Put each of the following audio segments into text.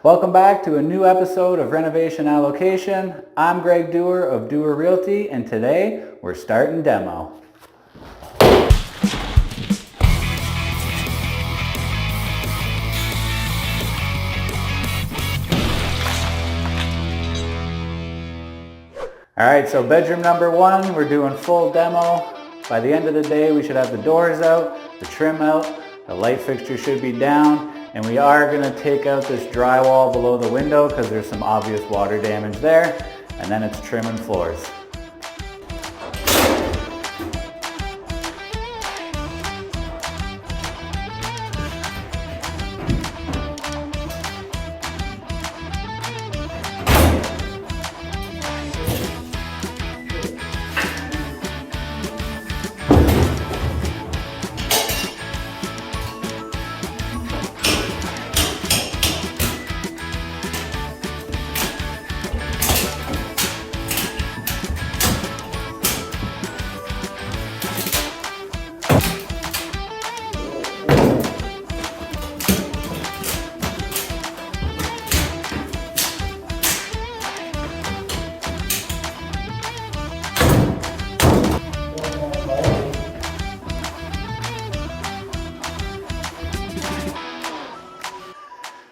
Welcome back to a new episode of Renovation Allocation. I'm Greg Dewar of Dewar Realty, and today we're starting demo. Alright, so bedroom number one, we're doing full demo. By the end of the day, we should have the doors out, the trim out, the light fixture should be down, and we are going to take out this drywall below the window because there's some obvious water damage there, and then it's trim and floors.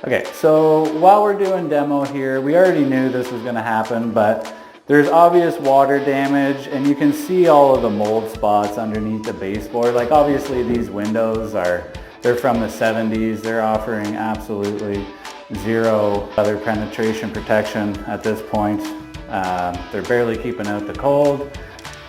Okay, so while we're doing demo here, we already knew this was going to happen, but there's obvious water damage, and you can see all of the mold spots underneath the baseboard. Like, obviously these windows they're from the 70s. They're offering absolutely zero other penetration protection at this point. They're barely keeping out the cold.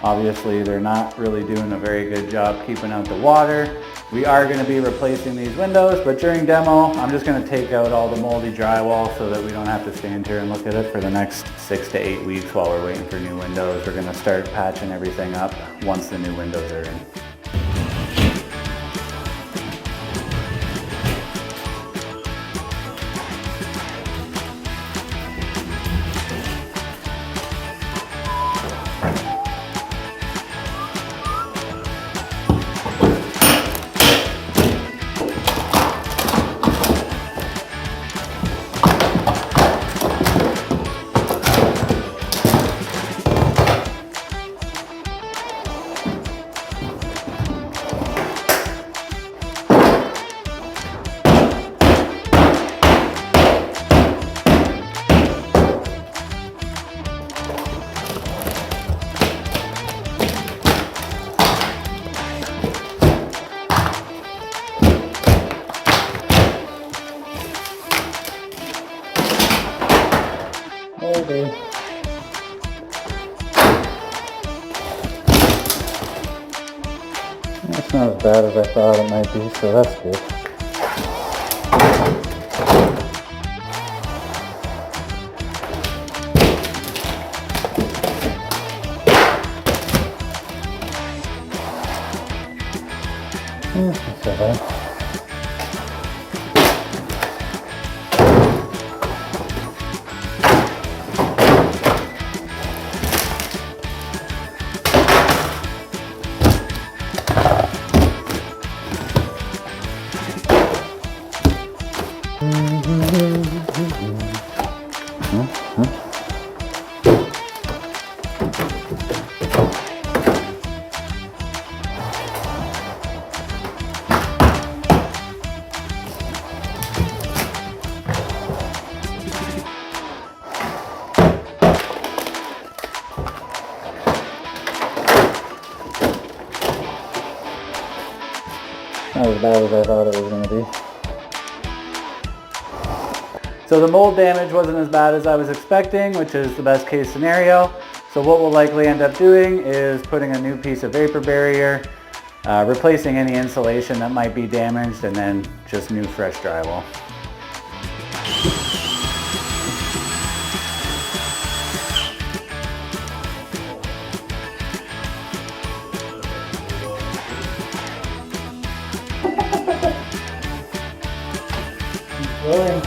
Obviously they're not really doing a very good job keeping out the water. We are going to be replacing these windows, but during demo, I'm just going to take out all the moldy drywall so that we don't have to stand here and look at it for the next 6 to 8 weeks while we're waiting for new windows. We're going to start patching everything up once the new windows are in. Moldy. That's not as bad as I thought it might be, so that's good. That's not so bad. Not as bad as I thought it was going to be. So the mold damage wasn't as bad as I was expecting, which is the best case scenario. So what we'll likely end up doing is putting a new piece of vapor barrier, replacing any insulation that might be damaged, and then just new fresh drywall. Rolling.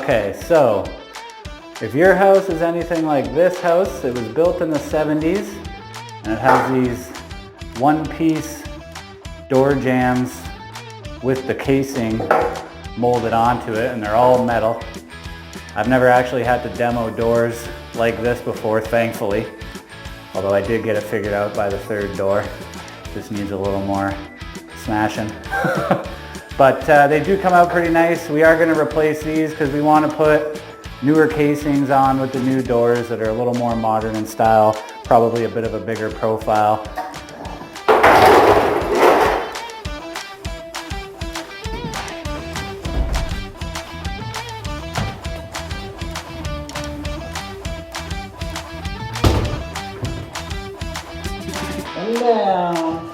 Okay, so if your house is anything like this house, it was built in the 70s and it has these one-piece door jambs with the casing molded onto it, and they're all metal. I've never actually had to demo doors like this before, thankfully. Although I did get it figured out by the third door. Just needs a little more smashing. But they do come out pretty nice. We are going to replace these because we want to put newer casings on with the new doors that are a little more modern in style, probably a bit of a bigger profile. And down.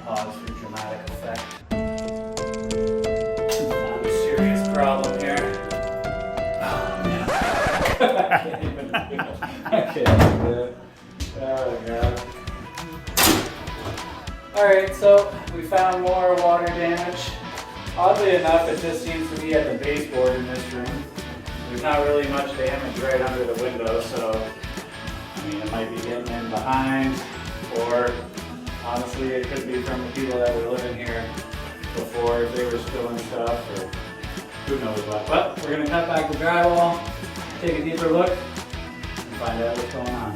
Pause for dramatic effect. Not a serious problem here. Oh man. I can't even do it. I can't do it. Oh god. Alright, so we found more water damage. Oddly enough, it just seems to be at the baseboard in this room. There's not really much damage right under the window, so I mean, it might be getting in behind, or honestly, it could be from the people that were living here before, if they were spilling stuff, or who knows what. But we're going to cut back the drywall, take a deeper look, and find out what's going on.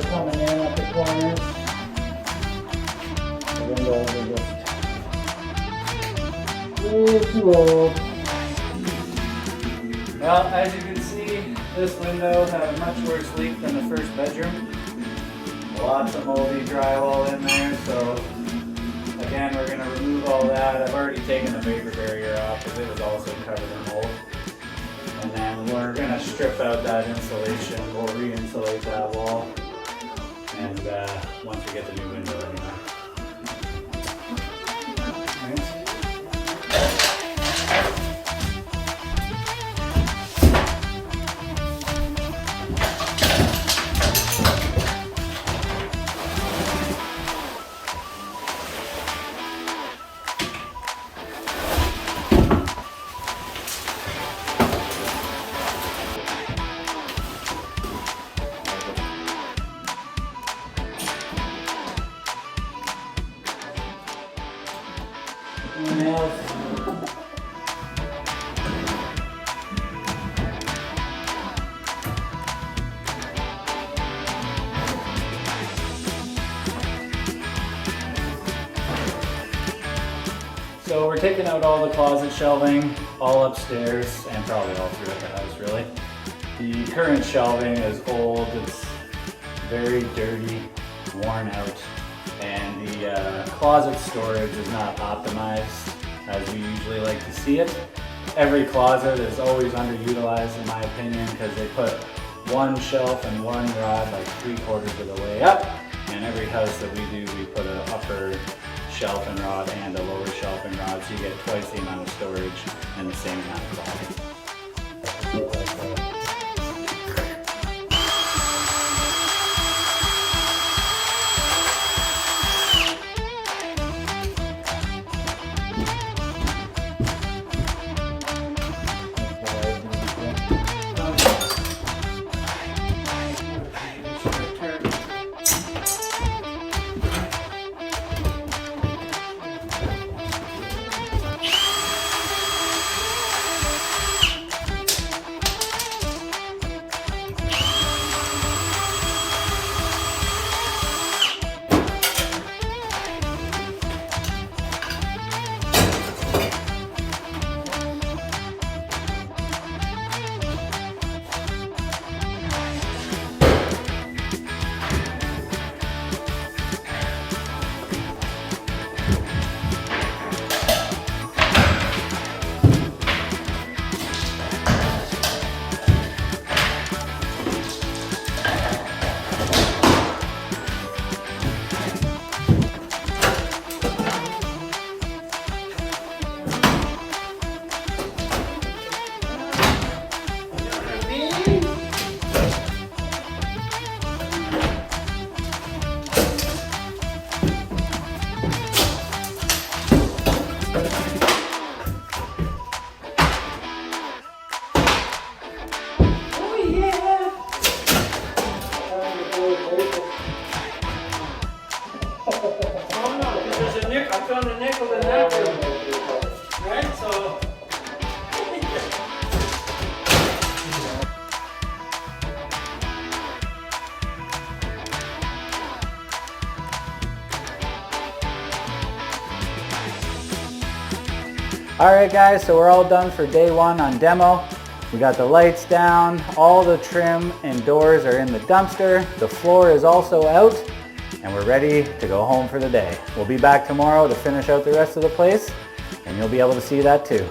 Coming in at the corners. The windows are just way too old. Well, as you can see, this window had a much worse leak than the first bedroom. Lots of moldy drywall in there, so I Again, we're going to remove all that. I've already taken the vapor barrier off because it was also covered in mold. And then we're going to strip out that insulation. We'll re-insulate that wall. And once we get the new window anyway. Nails. So we're taking out all the closet shelving, all upstairs, and probably all throughout the house really. The current shelving is old, it's very dirty, worn out. And the closet storage is not optimized as we usually like to see it. Every closet is always underutilized in my opinion because they put one shelf and one rod like 3/4 of the way up. And every house that we do, we put an upper shelf and rod and a lower shelf and rod, so you get twice the amount of storage and the same amount of closet. I found a nickel in that room. Right? So. Alright guys, so we're all done for day one on demo. We got the lights down, all the trim and doors are in the dumpster, the floor is also out, and we're ready to go home for the day. We'll be back tomorrow to finish out the rest of the place, and you'll be able to see that too.